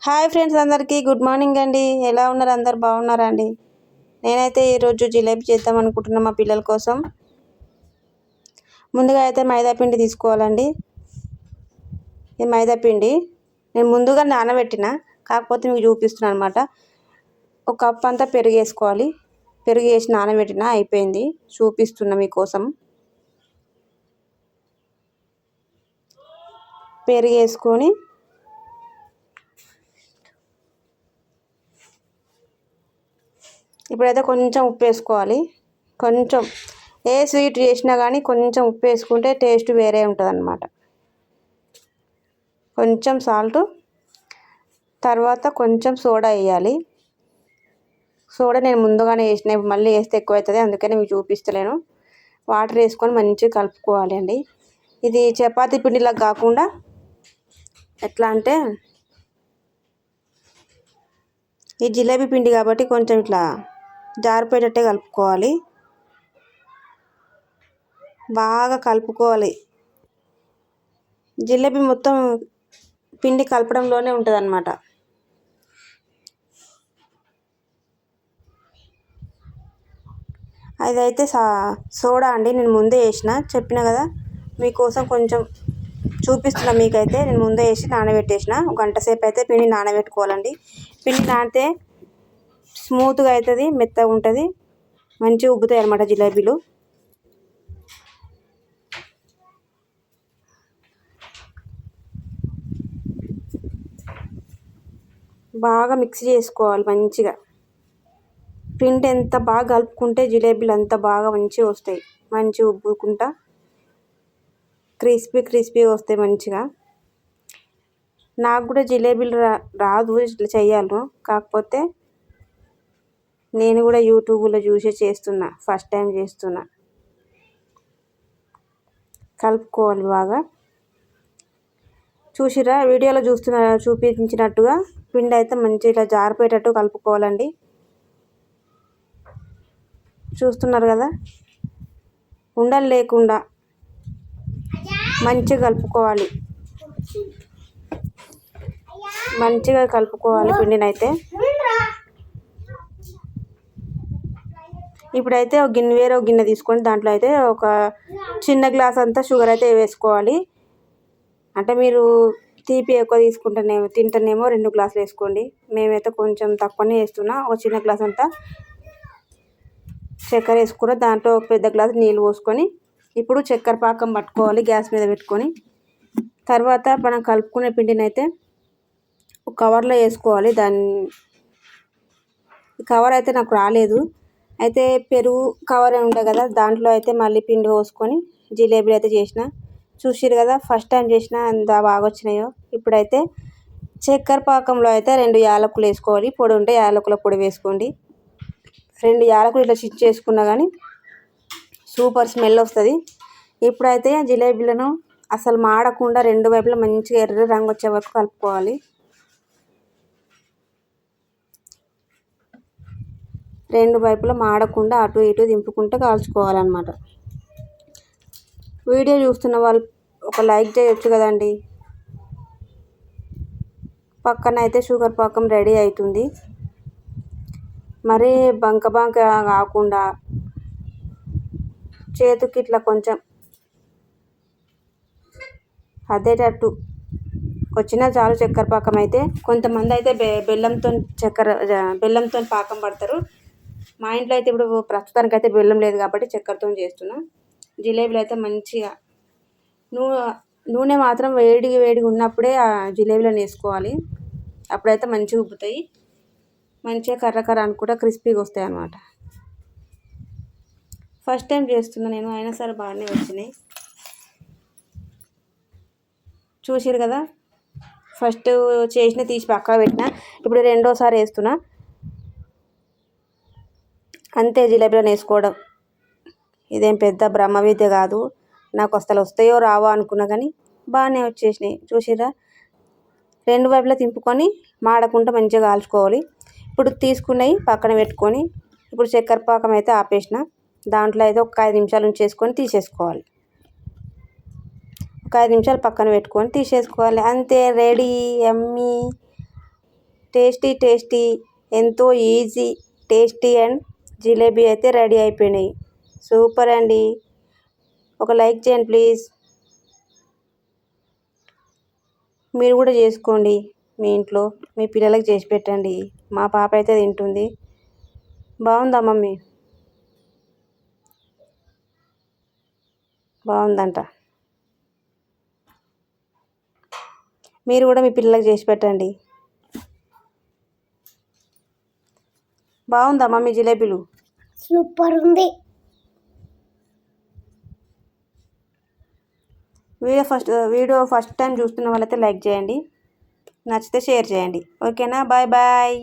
Hi friends, అందరికీ good morning అండి. ఎలా ఉన్నారు? అందరు బాగున్నారా అండి? నేనైతే ఈరోజు జిలేబీ చేద్దాం అనుకుంటున్నా మా పిల్లల కోసం. ముందుగా అయితే మైదా పిండి తీసుకోవాలండి. ఈ మైదా పిండి నేను ముందుగా నానబెట్టిన, కాకపోతే మీకు చూపిస్తున్నాను అనమాట. ఒక కప్ అంతా పెరుగు వేసుకోవాలి. పెరుగు వేసి నానబెట్టిన, అయిపోయింది. చూపిస్తున్నా మీకోసం. పెరుగు వేసుకొని ఇప్పుడైతే కొంచెం ఉప్పు వేసుకోవాలి. కొంచెం ఏ స్వీట్ చేసినా కానీ కొంచెం ఉప్పు వేసుకుంటే టేస్ట్ వేరే ఉంటుంది అన్నమాట. కొంచెం సాల్ట్, తర్వాత కొంచెం సోడా వేయాలి. సోడా నేను ముందుగానే వేసిన, మళ్ళీ వేస్తే ఎక్కువ అవుతుంది, అందుకని మీకు చూపిస్తలేను. వాటర్ వేసుకొని మంచిగా కలుపుకోవాలి అండి. ఇది చపాతీ పిండిలా కాకుండా ఎట్లా అంటే, ఈ జిలేబీ పిండి కాబట్టి కొంచెం ఇట్లా జారిపోయేటట్టే కలుపుకోవాలి. బాగా కలుపుకోవాలి. జిలేబీ మొత్తం పిండి కలపడంలోనే ఉంటుంది అన్నమాట. అదైతే సోడా అండి, నేను ముందే వేసిన, చెప్పిన కదా మీకోసం. కొంచెం చూపిస్తున్నా మీకైతే. నేను ముందే వేసి నానబెట్టేసిన. ఒక గంట సేపు అయితే పిండి నానబెట్టుకోవాలండి. పిండి నానితే స్మూత్గా అవుతుంది, మెత్తగా ఉంటుంది, మంచిగా ఉబ్బుతాయి అన్నమాట జిలేబీలు. బాగా మిక్స్ చేసుకోవాలి మంచిగా. పిండి ఎంత బాగా కలుపుకుంటే జిలేబీలు అంత బాగా మంచిగా వస్తాయి. మంచిగా ఉబ్బుకుంటా క్రిస్పీగా వస్తాయి మంచిగా. నాకు కూడా జిలేబీలు రాదు ఇట్లా చెయ్యాలి, కాకపోతే నేను కూడా యూట్యూబ్లో చూసే చేస్తున్నా, ఫస్ట్ టైం చేస్తున్నా. కలుపుకోవాలి బాగా. చూసిరా వీడియోలో చూపించినట్టుగా పిండి అయితే మంచిగా ఇలా జారిపోయేటట్టు కలుపుకోవాలండి. చూస్తున్నారు కదా, ఉండలు లేకుండా మంచిగా కలుపుకోవాలి. మంచిగా కలుపుకోవాలి పిండినైతే. ఇప్పుడైతే వేరే ఒక గిన్నె తీసుకొని దాంట్లో అయితే ఒక చిన్న గ్లాస్ అంతా షుగర్ అయితే వేసుకోవాలి. అంటే మీరు తీపి ఎక్కువ తింటేనేమో 2 గ్లాసులు వేసుకోండి. మేమైతే కొంచెం తక్కువనే వేస్తున్నా. ఒక చిన్న గ్లాస్ అంతా చక్కెర వేసుకుని దాంట్లో ఒక పెద్ద గ్లాసు నీళ్ళు పోసుకొని ఇప్పుడు చక్కెర పాకం పట్టుకోవాలి గ్యాస్ మీద పెట్టుకొని. తర్వాత మనం కలుపుకునే పిండిని అయితే ఒక కవర్లో వేసుకోవాలి. కవర్ అయితే నాకు రాలేదు, అయితే పెరుగు కవర్ ఉండే కదా, దాంట్లో అయితే మళ్ళీ పిండి పోసుకొని జిలేబీలు అయితే చేసిన. చూసిరు కదా, ఫస్ట్ టైం చేసిన ఎంత బాగా వచ్చినాయో. ఇప్పుడైతే చక్కెర పాకంలో అయితే 2 యాలకులు వేసుకోవాలి. పొడి ఉంటే యాలకుల పొడి వేసుకోండి. 2 యాలకులు ఇట్లా చిచ్చు చేసుకున్నా కానీ సూపర్ స్మెల్ వస్తుంది. ఇప్పుడైతే జిలేబీలను అసలు మాడకుండా 2 వైపులా మంచిగా ఎర్ర రంగు వచ్చే వరకు కలుపుకోవాలి. 2 వైపులా మాడకుండా అటు ఇటు దింపుకుంటూ కాల్చుకోవాలన్నమాట. వీడియో చూస్తున్న వాళ్ళు ఒక లైక్ చేయొచ్చు కదండి. పక్కన అయితే షుగర్ పాకం రెడీ అవుతుంది. మరీ బంక కాకుండా చేతికి ఇట్లా కొంచెం అదేటట్టు వచ్చినా చాలు చక్కెర పాకం అయితే. కొంతమంది అయితే బెల్లంతో పాకం పడతారు. మా ఇంట్లో అయితే ఇప్పుడు ప్రస్తుతానికి అయితే బెల్లం లేదు కాబట్టి చక్కెరతో చేస్తున్నా. జిలేబీలు అయితే మంచిగా నూనె మాత్రం వేడిగా ఉన్నప్పుడే ఆ జిలేబీలను వేసుకోవాలి. అప్పుడైతే మంచిగా ఉబ్బుతాయి, మంచిగా కర్ర అనుకుంటా క్రిస్పీగా వస్తాయి అన్నమాట. ఫస్ట్ టైం చేస్తున్నా నేను, అయినా సరే బాగానే వచ్చినాయి. చూసిరు కదా, ఫస్ట్ చేసిన తీసి పక్కన పెట్టిన, ఇప్పుడు రెండోసారి వేస్తున్నా. అంతే జిలేబీలను వేసుకోవడం. ఇదేం పెద్ద బ్రహ్మ విద్య కాదు. నాకు అసలు వస్తాయో రావో అనుకున్నా కానీ బాగానే వచ్చేసినాయి. చూసిరా, 2 వైపులా తింపుకొని మాడకుండా మంచిగా కాల్చుకోవాలి. ఇప్పుడు తీసుకున్నవి పక్కన పెట్టుకొని ఇప్పుడు చక్కెర పాకం అయితే ఆపేసిన. దాంట్లో అయితే ఒక 5 నిమిషాలు ఉంచేసుకొని తీసేసుకోవాలి. ఒక 5 నిమిషాలు పక్కన పెట్టుకొని తీసేసుకోవాలి. అంతే, రెడీ యమ్మీ టేస్టీ టేస్టీ ఎంతో ఈజీ టేస్టీ అండ్ జిలేబీ అయితే రెడీ అయిపోయినాయి. సూపర్ అండి. ఒక లైక్ చేయండి ప్లీజ్. మీరు కూడా చేసుకోండి మీ ఇంట్లో, మీ పిల్లలకు చేసి పెట్టండి. మా పాప అయితే తింటుంది. బాగుందా మమ్మీ? బాగుందంట. మీరు కూడా మీ పిల్లలకు చేసి పెట్టండి. బాగుందా మమ్మీ జిలేబీలు? సూపర్ ఉంది. వీడియో ఫస్ట్ టైం చూస్తున్న వాళ్ళైతే లైక్ చేయండి, నచ్చితే షేర్ చేయండి. ఓకేనా? Bye bye.